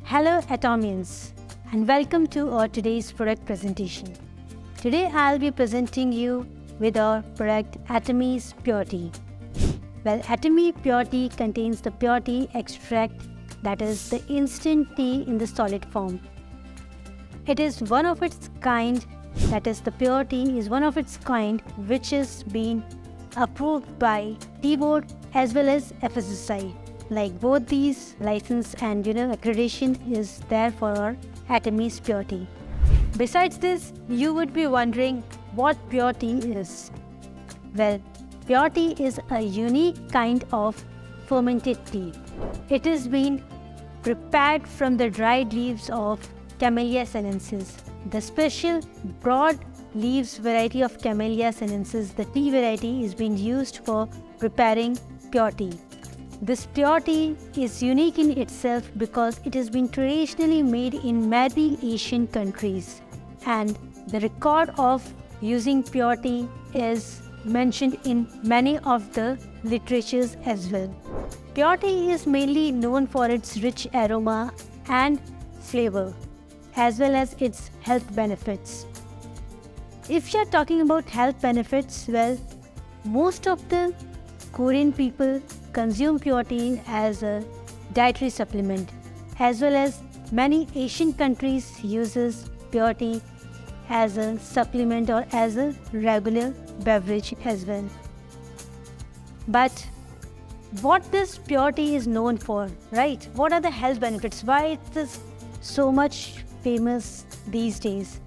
Hello Atomians and welcome to our today's product presentation. Today I'll be presenting you with our product Atomies Pure-Tea. Well, Atomy Pure-Tea contains the pure tea extract, that is the instant tea in the solid form. It is one of its kind, that is the pure tea is one of its kind which is being approved by Tea Board as well as FSSAI. Like both these license and accreditation is there for our Atomies Pure Tea. Besides this, you would be wondering what pure tea is. Well, pure tea is a unique kind of fermented tea. It is being prepared from the dried leaves of Camellia sinensis. The special broad leaves variety of Camellia sinensis, the tea variety, is being used for preparing pure tea. This pure tea is unique in itself because it has been traditionally made in many Asian countries, and the record of using pure tea is mentioned in many of the literatures as well. Pure tea is mainly known for its rich aroma and flavor as well as its health benefits. If you are talking about health benefits, well, most of the Korean people consume pure tea as a dietary supplement, as well as many Asian countries uses pure tea as a supplement or as a regular beverage as well. But what this pure tea is known for, right? What are the health benefits? Why it is so much famous these days?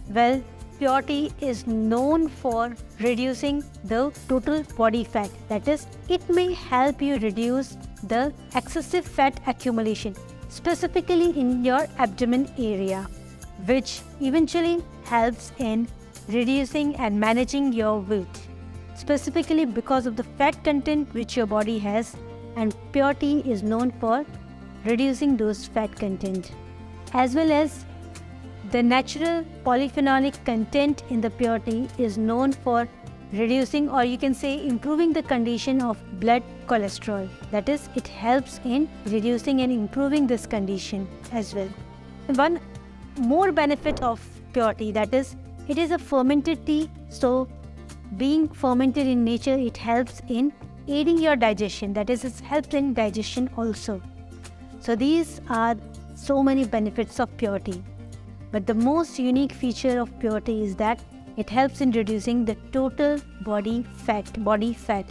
Well, pure tea is known for reducing the total body fat. That is, it may help you reduce the excessive fat accumulation, specifically in your abdomen area, which eventually helps in reducing and managing your weight, specifically because of the fat content which your body has, and pure tea is known for reducing those fat content, as well as the natural polyphenolic content in the pure tea is known for reducing, or you can say improving, the condition of blood cholesterol. That is, it helps in reducing and improving this condition as well. One more benefit of pure tea, that is, it is a fermented tea. So being fermented in nature, it helps in aiding your digestion. That is, it helps in digestion also. So these are so many benefits of pure tea. But the most unique feature of pure tea is that it helps in reducing the total body fat.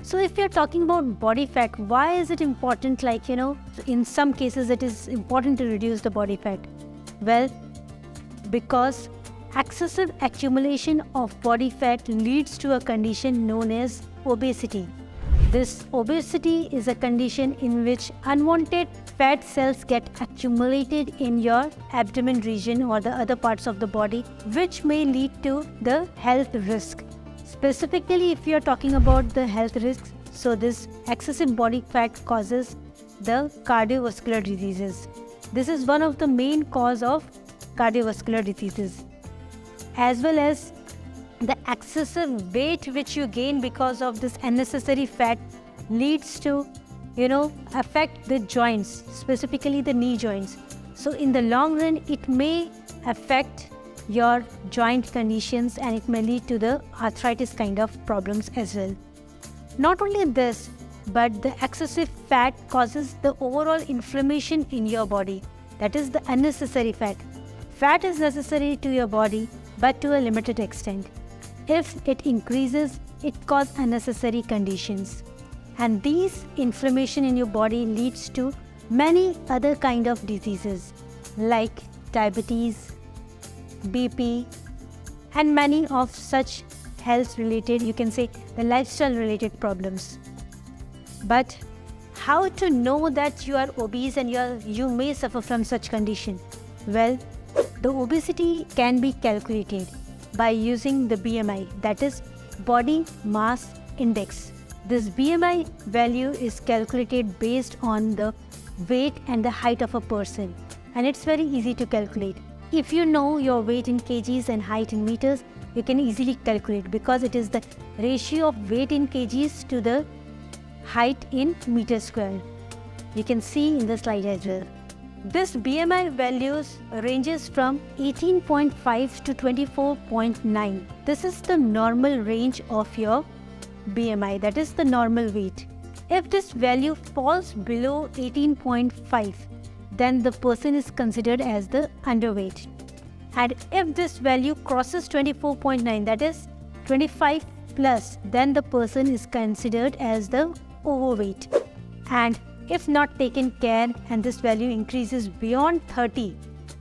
So if you're talking about body fat, why is it important? In some cases it is important to reduce the body fat. Well, because excessive accumulation of body fat leads to a condition known as obesity. This obesity is a condition in which unwanted fat cells get accumulated in your abdomen region or the other parts of the body, which may lead to the health risk. Specifically, if you are talking about the health risks, so this excessive body fat causes the cardiovascular diseases. This is one of the main cause of cardiovascular diseases, as well as the excessive weight which you gain because of this unnecessary fat leads to affect the joints, specifically the knee joints. So in the long run, it may affect your joint conditions and it may lead to the arthritis kind of problems as well. Not only this, but the excessive fat causes the overall inflammation in your body. That is the unnecessary fat. Fat is necessary to your body, but to a limited extent. If it increases, it causes unnecessary conditions. And these inflammation in your body leads to many other kind of diseases like diabetes, BP, and many of such health related, you can say the lifestyle related problems. But how to know that you are obese and you may suffer from such condition? Well, the obesity can be calculated by using the BMI, that is body mass index. This BMI value is calculated based on the weight and the height of a person, and it's very easy to calculate. If you know your weight in kgs and height in meters, you can easily calculate because it is the ratio of weight in kgs to the height in meter square. You can see in the slide as well. This BMI values ranges from 18.5 to 24.9. This is the normal range of your BMI, that is the normal weight. If this value falls below 18.5, then the person is considered as the underweight. And if this value crosses 24.9, that is 25 plus, then the person is considered as the overweight. And if not taken care and this value increases beyond 30,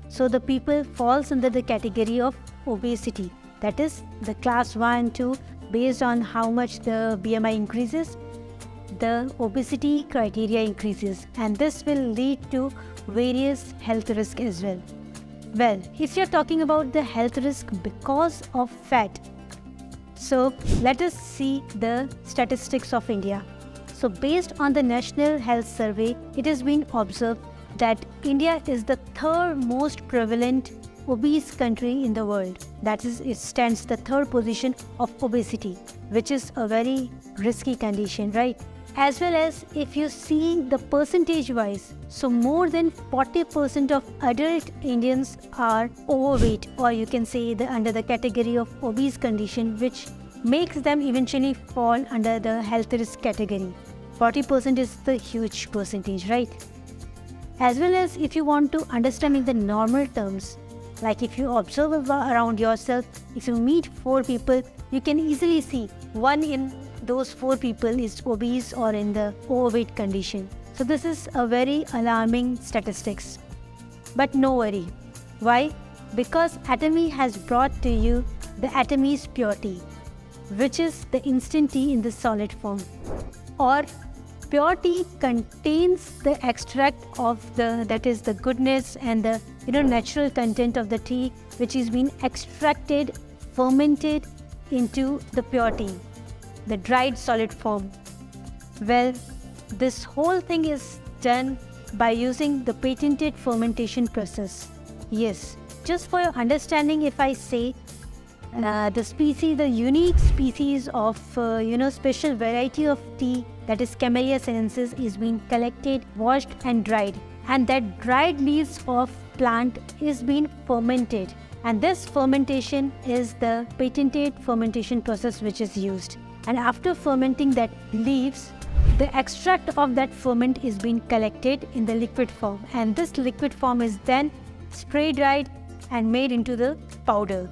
so the people falls under the category of obesity. That is the class 1, 2, based on how much the BMI increases, the obesity criteria increases, and this will lead to various health risks as well. Well, if you're talking about the health risk because of fat, so let us see the statistics of India. So based on the National Health Survey, it has been observed that India is the third most prevalent obese country in the world. That is, it stands the third position of obesity, which is a very risky condition, right? As well as if you see the percentage wise, so more than 40% of adult Indians are overweight, or you can say under the category of obese condition, which makes them eventually fall under the health risk category. 40% is the huge percentage, right? As well as if you want to understand in the normal terms, like if you observe around yourself, if you meet 4 people, you can easily see one in those 4 people is obese or in the overweight condition. So this is a very alarming statistics. But no worry. Why? Because Atomy has brought to you the Atomy's Pure-Tea, which is the instant tea in the solid form. Or Pure-Tea contains the extract of that is the goodness and the natural content of the tea, which is being extracted, fermented into the pure tea, the dried solid form. Well, this whole thing is done by using the patented fermentation process. Yes, just for your understanding, if I say the unique species of special variety of tea, that is Camellia sinensis, is being collected, washed and dried, and that dried leaves of plant is being fermented, and this fermentation is the patented fermentation process which is used. And after fermenting that leaves, the extract of that ferment is being collected in the liquid form, and this liquid form is then spray dried and made into the powder.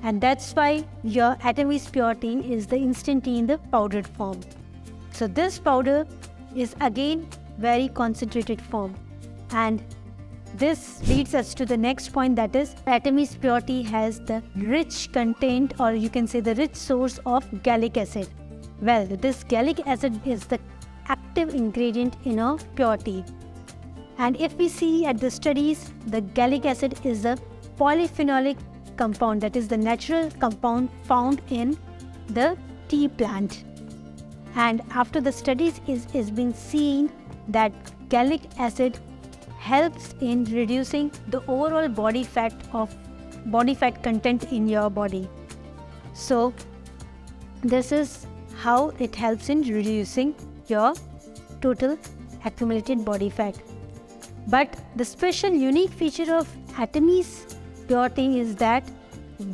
And that's why your Atomy's Pure-Tea is the instant tea in the powdered form. So this powder is again very concentrated form, and this leads us to the next point, that is Atomy's Pure-Tea has the rich content, or you can say the rich source of gallic acid. Well, this gallic acid is the active ingredient in a pure tea. And if we see at the studies, the gallic acid is a polyphenolic compound, that is the natural compound found in the tea plant. And after the studies, is been seen that gallic acid helps in reducing the overall body fat content in your body. So this is how it helps in reducing your total accumulated body fat. But the special unique feature of Atomy's Pure-Tea is that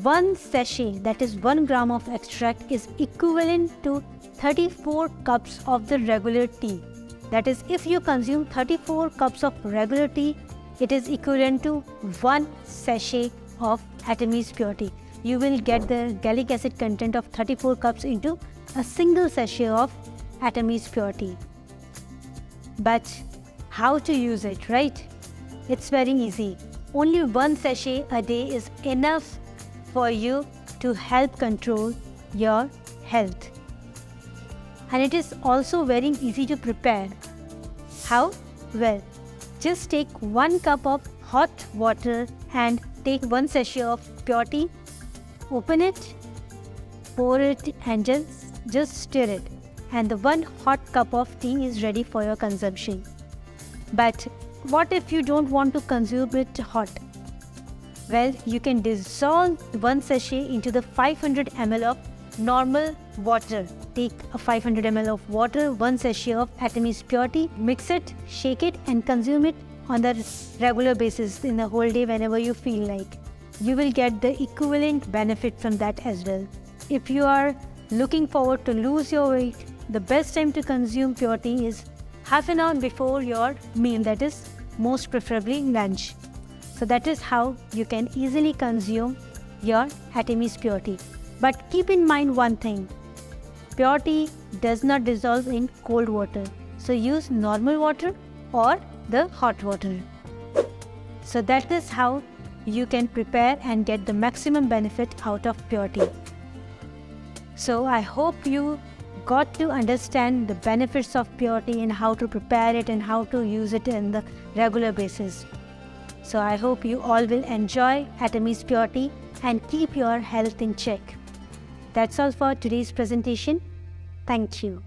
one sachet, that is 1 gram of extract, is equivalent to 34 cups of the regular tea. That is, if you consume 34 cups of regular tea, it is equivalent to 1 sachet of Atomy's Pure-Tea. You will get the gallic acid content of 34 cups into a single sachet of Atomy's Pure-Tea. But how to use it, right? It's very easy. Only 1 sachet a day is enough for you to help control your health. And it is also very easy to prepare. How? Well, just take 1 cup of hot water and take 1 sachet of pure tea, open it, pour it and just stir it. And the 1 hot cup of tea is ready for your consumption. But what if you don't want to consume it hot? Well, you can dissolve 1 sachet into the 500 ml of normal water. Take a 500 ml of water, 1 sachet of Atomy's Pure-Tea, mix it, shake it and consume it on the regular basis in the whole day whenever you feel like, you will get the equivalent benefit from that as well. If you are looking forward to lose your weight, the best time to consume Pure Tea is half an hour before your meal, that is most preferably lunch. So that is how you can easily consume your Atemis Pure Tea. But keep in mind one thing, Pure Tea does not dissolve in cold water. So use normal water or the hot water. So that is how you can prepare and get the maximum benefit out of Pure Tea. So I hope you got to understand the benefits of Pure Tea and how to prepare it and how to use it on the regular basis. So I hope you all will enjoy Atemis Pure Tea and keep your health in check. That's all for today's presentation. Thank you.